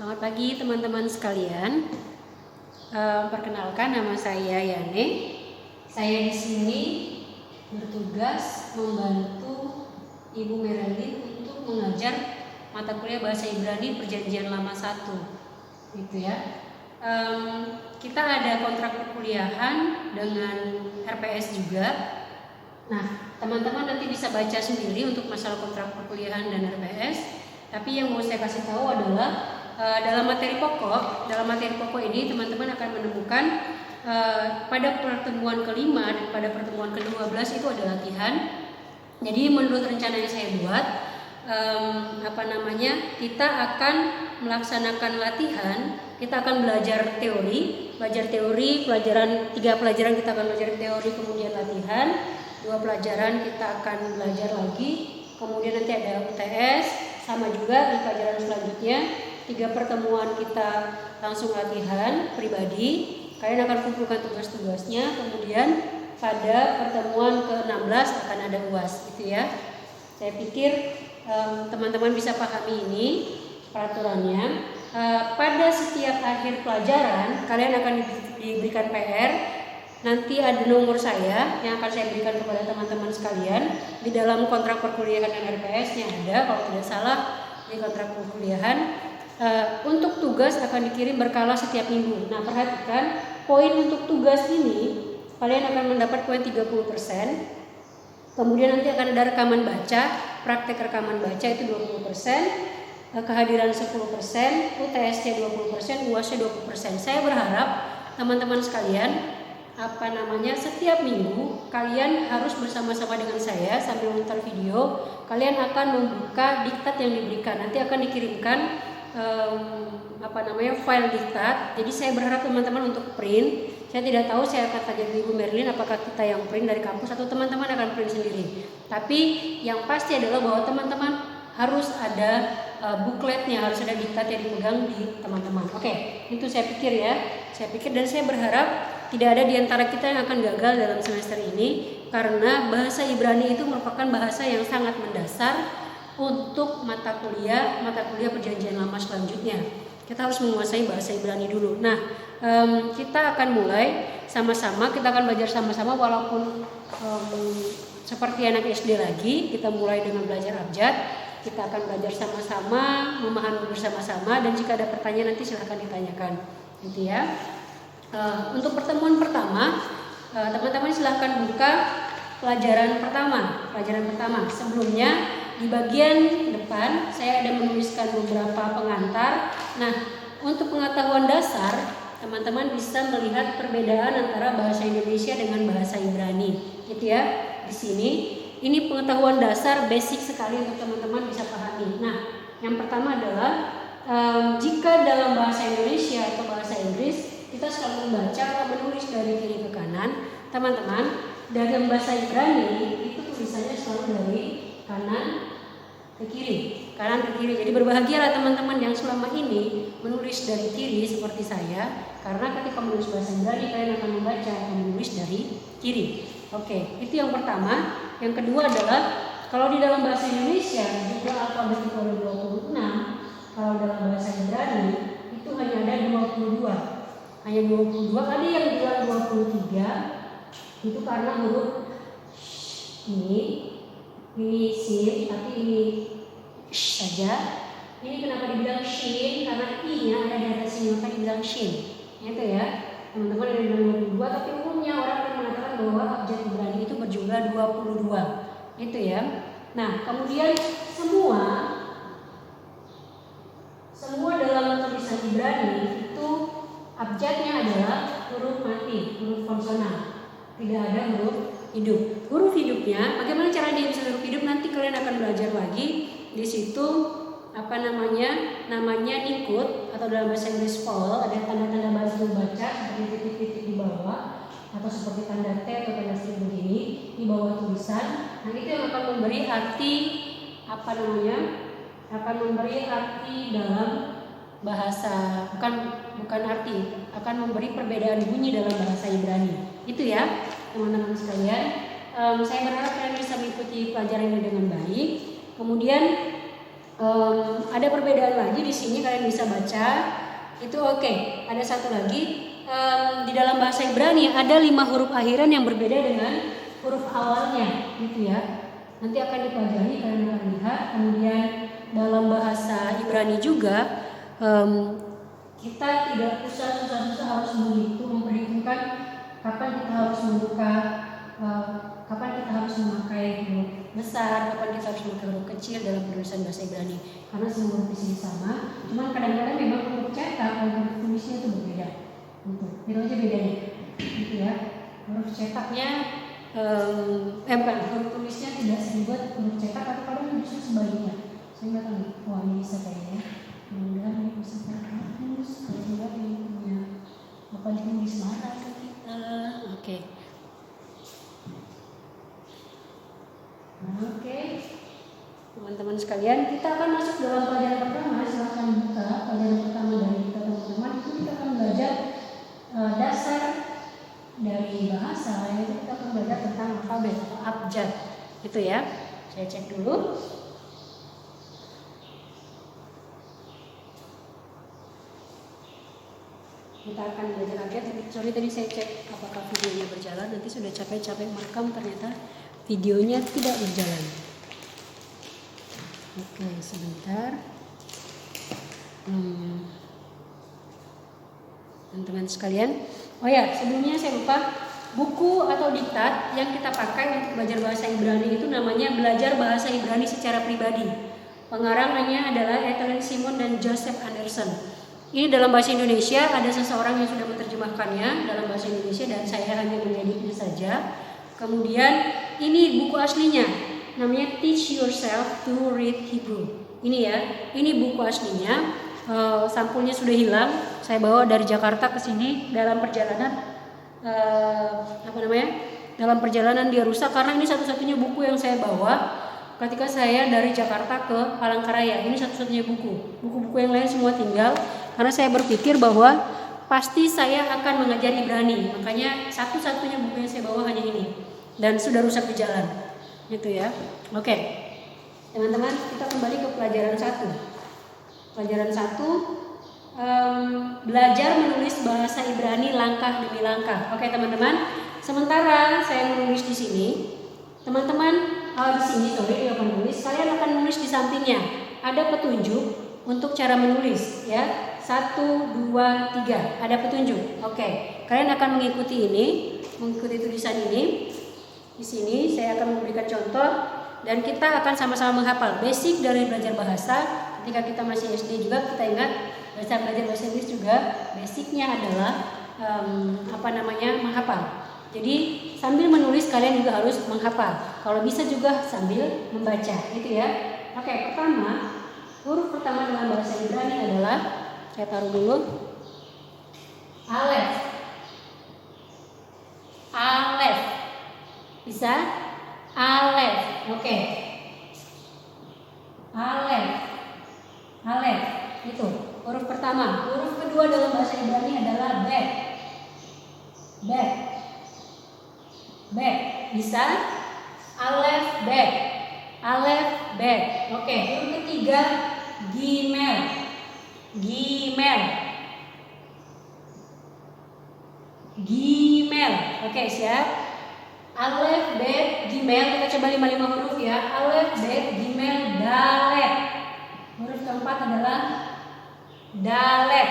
Selamat pagi teman-teman sekalian. Perkenalkan, nama saya Yani. Saya di sini bertugas membantu Ibu Merelin untuk mengajar mata kuliah Bahasa Ibrani Perjanjian Lama 1. Gitu ya. Kita ada kontrak perkuliahan dengan RPS juga. Nah, teman-teman nanti bisa baca sendiri untuk masalah kontrak perkuliahan dan RPS. Tapi yang mau saya kasih tahu adalah dalam materi pokok ini teman-teman akan menemukan pada pertemuan kelima dan pada pertemuan ke-12 itu ada latihan. Jadi menurut rencana yang saya buat, kita akan melaksanakan latihan. Kita akan belajar teori, pelajaran 3 pelajaran kita akan belajar teori, kemudian latihan. 2 pelajaran kita akan belajar lagi, kemudian nanti ada UTS, sama juga di pelajaran selanjutnya 3 pertemuan kita langsung latihan pribadi. Kalian akan kumpulkan tugas-tugasnya, kemudian pada pertemuan ke-16 akan ada UAS, gitu ya. Saya pikir teman-teman bisa pahami ini peraturannya. Pada setiap akhir pelajaran kalian akan diberikan PR. Nanti ada nomor saya yang akan saya berikan kepada teman-teman sekalian. Di dalam kontrak perkuliahan dan RPS-nya ada, kalau tidak salah di kontrak perkuliahan. Untuk tugas akan dikirim berkala setiap minggu. Nah, perhatikan poin untuk tugas ini, kalian akan mendapat poin 30%. Kemudian nanti akan ada rekaman baca, praktek rekaman baca itu 20%, kehadiran 10%, UTS-nya 20%, UAS-nya 20%. Saya berharap teman-teman sekalian setiap minggu kalian harus bersama-sama dengan saya sambil menonton video. Kalian akan membuka diktat yang diberikan. Nanti akan dikirimkan file diktat. Jadi saya berharap teman-teman untuk print. Saya tidak tahu, saya akan tanya Ibu Merlin apakah kita yang print dari kampus atau teman-teman akan print sendiri. Tapi yang pasti adalah bahwa teman-teman harus ada bukletnya, harus ada diktat yang dipegang di teman-teman. Oke, itu saya pikir ya. Saya pikir dan saya berharap tidak ada di antara kita yang akan gagal dalam semester ini, karena bahasa Ibrani itu merupakan bahasa yang sangat mendasar untuk mata kuliah Perjanjian Lama selanjutnya. Kita harus menguasai bahasa Ibrani dulu. Nah, kita akan mulai sama-sama, kita akan belajar sama-sama walaupun seperti anak SD lagi. Kita mulai dengan belajar abjad. Kita akan belajar sama-sama, memahami bersama-sama, dan jika ada pertanyaan nanti silahkan ditanyakan. Gitu ya. Untuk pertemuan pertama, teman-teman silahkan buka pelajaran pertama. Sebelumnya di bagian depan saya ada menuliskan beberapa pengantar. Nah, untuk pengetahuan dasar, teman-teman bisa melihat perbedaan antara bahasa Indonesia dengan bahasa Ibrani. Gitu ya. Di sini ini pengetahuan dasar basic sekali untuk teman-teman bisa pahami. Nah, yang pertama adalah jika dalam bahasa Indonesia atau bahasa Inggris kita selalu membaca atau menulis dari kiri ke kanan, teman-teman, dalam bahasa Ibrani itu tulisannya selalu dari kanan ke kiri. Jadi berbahagialah teman-teman yang selama ini menulis dari kiri seperti saya, karena ketika menulis bahasa Ibrani kalian akan membaca atau menulis dari kiri. Oke, itu yang pertama. Yang kedua adalah kalau di dalam bahasa Indonesia juga alfabet itu ada 26, kalau dalam bahasa Ibrani itu hanya ada 22. Hanya 22, ada yang bilang 23. Itu karena huruf ini sin, tapi ini sh saja. Ini kenapa dibilang shin? Karena i-nya ada di atas sini, maka dibilang shin. Itu ya. Teman-teman ada yang bilang 22, tapi umumnya orang akan mengatakan bahwa abjad Ibrani itu berjumlah 22. Itu ya. Nah, kemudian semua dalam tulisan Ibrani itu abjadnya adalah huruf mati, huruf konsonan. Tidak ada huruf hidup. Huruf hidupnya, bagaimana cara dia bisa huruf hidup? Nanti kalian akan belajar lagi. Di situ namanya include, atau dalam bahasa Inggris vowel, ada tanda-tanda bantu baca seperti titik-titik di bawah, atau seperti tanda T atau tanda strip begini di bawah tulisan. Nah, itu yang akan memberi arti dalam bahasa, bukan arti, akan memberi perbedaan bunyi dalam bahasa Ibrani. Itu ya, teman-teman sekalian. Saya berharap kalian bisa mengikuti pelajaran ini dengan baik. Kemudian Ada perbedaan lagi di sini, kalian bisa baca. Itu oke. Ada satu lagi, di dalam bahasa Ibrani ada 5 huruf akhiran yang berbeda dengan huruf awalnya, gitu ya. Nanti akan dipelajari, kalian akan lihat. Kemudian dalam bahasa Ibrani juga kita tidak usah susah-susah harus memperhitungkan kapan kita harus membuka, kapan kita harus memakai huruf besar, kapan kita harus memakai huruf kecil dalam penulisan bahasa Ibrani, karena semua huruf di sini sama. Cuman kadang-kadang memang huruf cetak dan huruf tulisnya itu berbeda. Itu aja bedanya, gitu ya. Huruf cetaknya, bukan, huruf tulisnya tidak seribet huruf cetak, atau kadang justru sebaliknya. Saya nggak tahu. Wah, ini bisa kayaknya. Mudah-mudahan ini bisa terhapus. Kalau tidak ini punya apa ditulis marah ke kita. Oke. Teman-teman sekalian, kita akan masuk dalam pelajaran pertama. Silahkan buka pelajaran pertama dari kita, teman-teman. Itu kita akan belajar dasar dari bahasa, yaitu kita akan belajar tentang alfabet atau abjad, gitu ya. Saya cek dulu. Kita akan belajar abjad. Sorry, tadi saya cek apakah videonya berjalan. Nanti sudah capek-capek merekam, ternyata videonya tidak berjalan. Oke, sebentar. Teman-teman sekalian, oh ya, sebelumnya saya lupa, buku atau diktat yang kita pakai untuk belajar bahasa Ibrani itu namanya Belajar Bahasa Ibrani Secara Pribadi. Pengarangnya adalah Ethel Simon dan Joseph Anderson. Ini dalam bahasa Indonesia, ada seseorang yang sudah menerjemahkannya dalam bahasa Indonesia dan saya hanya mengeditnya saja. Kemudian ini buku aslinya, namanya Teach Yourself to Read Hebrew. Ini ya, ini buku aslinya. Sampulnya sudah hilang. Saya bawa dari Jakarta ke sini dalam perjalanan. Dalam perjalanan dia rusak, karena ini satu-satunya buku yang saya bawa ketika saya dari Jakarta ke Palangkaraya. Ini satu-satunya buku. Buku-buku yang lain semua tinggal, karena saya berpikir bahwa pasti saya akan mengajar Ibrani. Makanya satu-satunya buku yang saya bawa hanya ini, dan sudah rusak di jalan. Gitu ya. Oke. Teman-teman, kita kembali ke pelajaran 1. Pelajaran 1, belajar menulis bahasa Ibrani langkah demi langkah. Oke, teman-teman. Sementara saya menulis di sini, teman-teman di sini akan menulis. Kalian akan menulis di sampingnya. Ada petunjuk untuk cara menulis, ya. 1, 2, 3. Ada petunjuk. Oke. Kalian akan mengikuti ini, mengikuti tulisan ini. Di sini saya akan memberikan contoh dan kita akan sama-sama menghafal basic dari belajar bahasa. Ketika kita masih SD juga kita ingat belajar bahasa Inggris juga basicnya adalah menghafal. Jadi sambil menulis kalian juga harus menghafal. Kalau bisa juga sambil membaca, gitu ya. Oke, pertama, huruf pertama dalam bahasa Ibrani adalah, saya taruh dulu, Alef. Alef. Bisa? Alef. Oke. Alef. Alef. Itu huruf pertama. Huruf kedua dalam bahasa Ibrani adalah Bet. Bet. Bet. Bisa? Alef, Bet. Alef, Bet. Oke. Huruf ketiga Gimel. Gimel. Gimel. Oke, siap. Alef, Bet, Gimel. Kita coba 5 huruf ya. Alef, Bet, Gimel, Dalet. Huruf keempat adalah Dalet.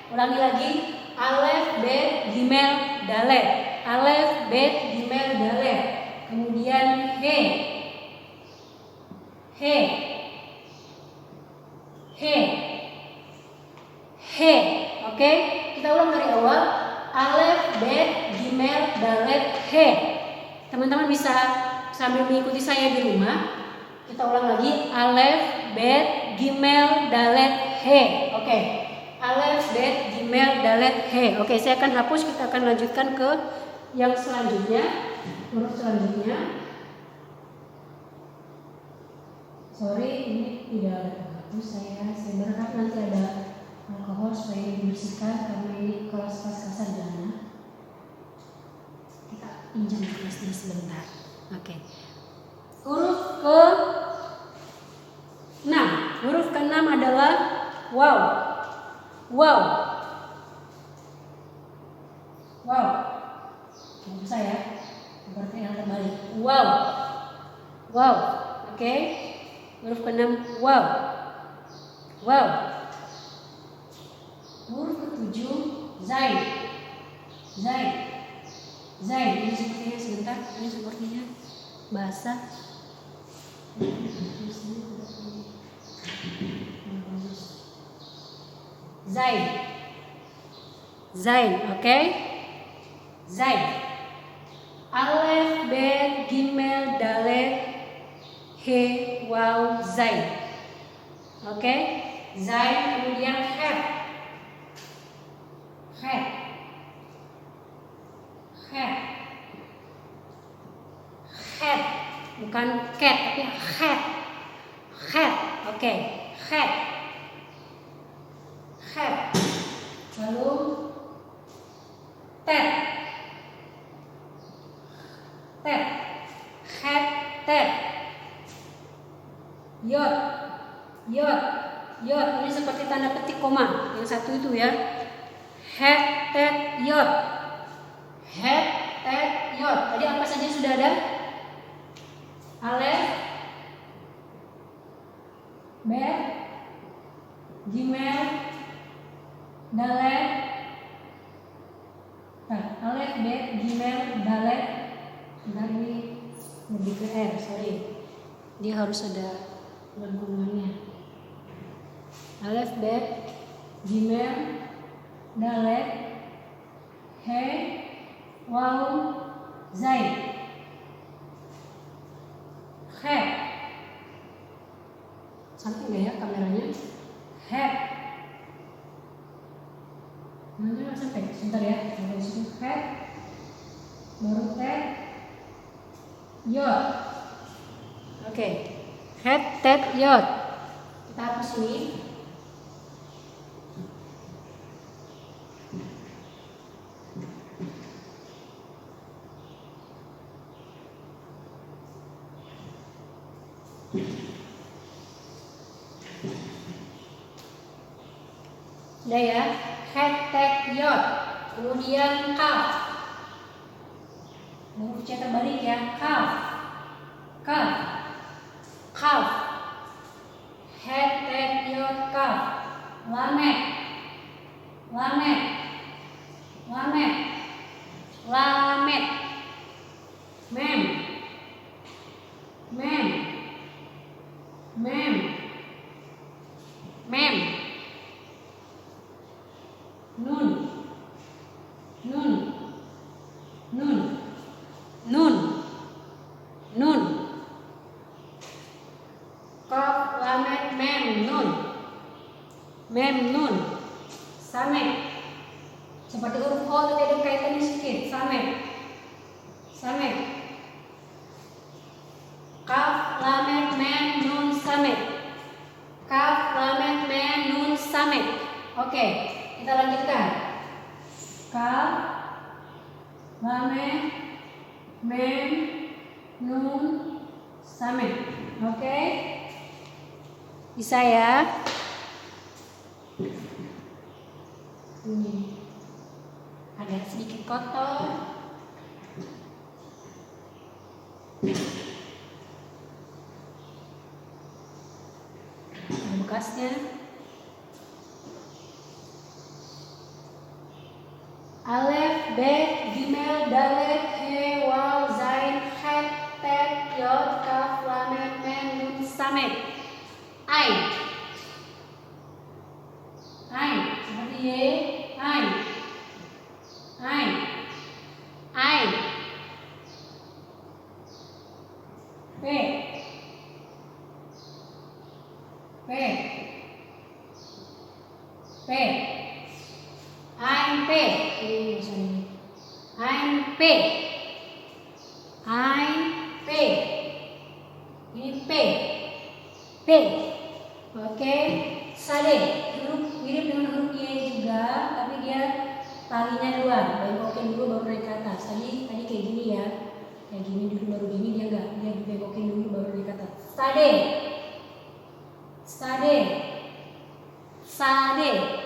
Ulangi lagi. Alef, Bet, Gimel, Dalet. Alef, Bet, Gimel, Dalet. Kemudian He. He. He. He. Oke, kita ulang dari awal. Alef, Bet, Gimel, Dalet, He. Teman-teman bisa sambil mengikuti saya di rumah. Kita ulang lagi. Alef, Bet, Gimel, Dalet, He. Oke. Alef, Bet, Gimel, Dalet, He. Oke, saya akan hapus. Kita akan lanjutkan ke yang selanjutnya. Huruf selanjutnya. Sorry, ini tidak ada penghapus. Saya berharap nanti ada alkohol supaya dibersihkan, karena ini kelas pas-pasan jana. Kita pinjam kelasnya sebentar. Oke. Huruf ke 6. Wow. Wow. Wow. Nggak bisa ya. Seperti yang terbalik. Wow. Wow. Oke. Huruf ke-6. Wow. Wow. Huruf ke-7. Zain. Zain. Zain. Ini sepertinya sebentar. Ini sepertinya basah. Zain. Zain. Oke. Zain. Alef, Bet, Gimel, Dalet, He, Waw, Zain. Oke. Zain, kemudian Het. Het. Het. Het. Bukan cat, tapi het. Het. Oke. Het. Het. Lalu tet. Tet. Het, tet. Yod. Yod. Yod. Ini seperti tanda petik koma. Yang satu itu ya. Het, tet, yod. Het, tet, yod. Tadi apa saja sudah ada? Alef, Bet, Gimel, Dalet. Alef, Bet, Gimel, Dalet. Sebentar, ini lebih ke R, sorry. Dia harus ada lengkungannya. Alef, Bet, Gimel, Dalet, He, Waw, Zain. Het. Sampai nggak ya kameranya? Het. Nanti nggak sampai. Sebentar ya. Dari situ het. Baru tet. Yod. Oke. Het, tet, yod. Kita hapus ini. Udah ya, het, tet, yod. Kemudian kaf. Huruf C terbalik ya, kaf. Kaf. Kaf. Het, tet, yod, kaf. Lamet. Lamet. Lamet. Lamet. Mem. Mem. Mem. Mem. Nun. Nun. Nun. Nun. Nun. Qaf, lamet, mem, nun. Mem, nun. Samet. Seperti huruf O tapi ada kaitannya sedikit. Samet. Samet. Qaf, lamet, mem, nun, samet. Qaf, lamet, mem, nun, samet. Oke. Kita lanjutkan. Kaf, lamet, mem, nun, samet. Oke. Bisa ya? Ini ada sedikit kotor. Ada bekasnya. Alef, Bet, Gimel, Dalet, He, Waw, Zain, Het, Tet, Yod, Kaf, Lamet, Mem, Nun, Samet. Ain. Ain. Seperti Y. Ain. Ain. Ain. P. P. P. Ain P. Ini misalnya. Ain P. Ain P. Ini P. P. Oke. Sade. Huruf mirip dengan huruf Y juga, tapi dia talinya dua. Bengokin dulu baru naik ke atas. Tadi kayak gini ya. Kayak gini dulu baru gini, dia enggak. Dia bengokin dulu baru naik ke atas. Sade. Sade. Sade.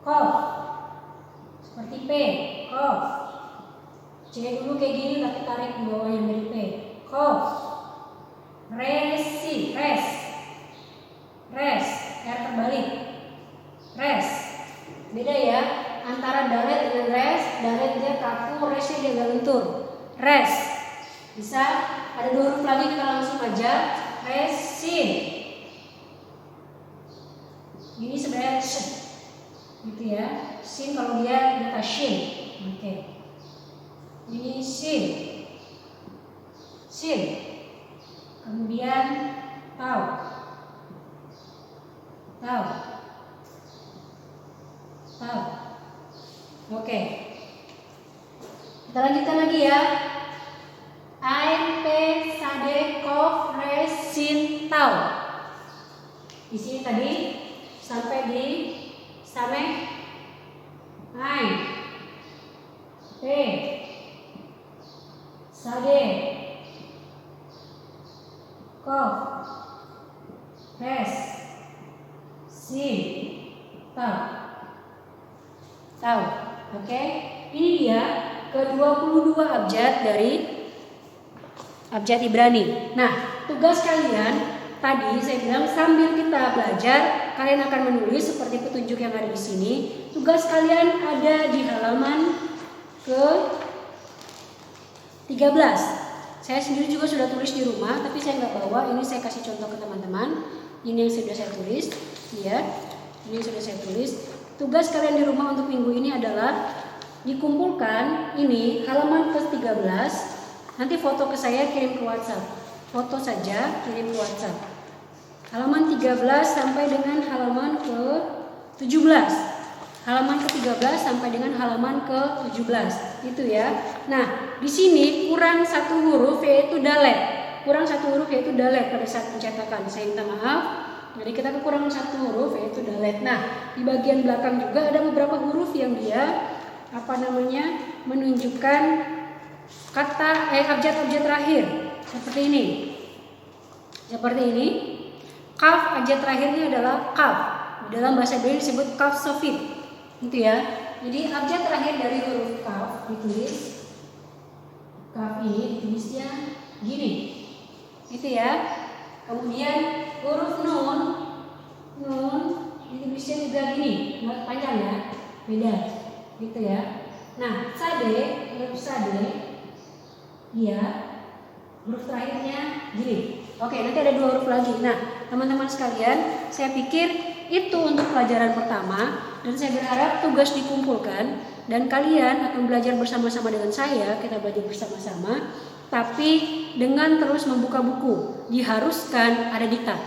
Kof. Seperti P. Kof. C dulu kayak gini tapi tarik di bawahnya dari P. Kof. Resi. Res. Res. R terbalik. Res. Beda ya. Antara dalet dengan res. Dalet dia kaku, resnya dia agak lentur. Res. Bisa. Ada 2 huruf lagi, kita langsung aja. Resin. Ini sebenarnya sh, gitu ya. Sin kalau dia kita shin. Oke. Ini sin. Sin. Kemudian tau. Tau. Tau. Oke. Kita lanjutkan lagi ya. Ain, P, Sade, Kof, Res, Sin, Tau. Di sini tadi sampai di Same, Ain, P, Sade, Kof, Res, Sin, Tau. Tau. Oke. Ini dia ke-22 abjad dari abjad Ibrani. Nah, tugas kalian tadi saya bilang sambil kita belajar, kalian akan menulis seperti petunjuk yang ada di sini. Tugas kalian ada di halaman ke-13. Saya sendiri juga sudah tulis di rumah, tapi saya nggak bawa. Ini saya kasih contoh ke teman-teman. Ini yang sudah saya tulis, ya. Ini yang sudah saya tulis. Tugas kalian di rumah untuk minggu ini adalah dikumpulkan ini halaman ke-13. Nanti foto ke saya, kirim ke WhatsApp. Foto saja, kirim ke WhatsApp. Halaman 13 sampai dengan halaman ke-17. Halaman ke-13 sampai dengan halaman ke-17. Itu ya. Nah, di sini kurang 1 huruf yaitu dalet. Kurang 1 huruf yaitu dalet pada saat pencetakan. Saya minta maaf. Jadi kita kekurangan 1 huruf yaitu dalet. Nah, di bagian belakang juga ada beberapa huruf yang dia menunjukkan kata abjad-abjad terakhir seperti ini. Seperti ini. Kaf abjad terakhirnya adalah kaf. Dalam bahasa Ibrani disebut kaf sofit. Gitu ya. Jadi abjad terakhir dari huruf kaf ditulis. Kaf ini ditulisnya gini. Gitu ya. Kemudian huruf nun ditulisnya juga gini. Panjang ya. Beda. Gitu ya. Nah, huruf sade dia huruf terakhirnya gini. Oke, nanti ada 2 huruf lagi. Nah, teman-teman sekalian, saya pikir itu untuk pelajaran pertama dan saya berharap tugas dikumpulkan dan kalian akan belajar bersama-sama dengan saya. Kita belajar bersama-sama, tapi dengan terus membuka buku. Diharuskan ada diktat.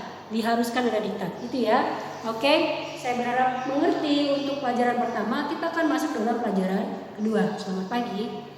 Itu ya. Oke, saya berharap mengerti untuk pelajaran pertama. Kita akan masuk dalam pelajaran kedua. Selamat pagi.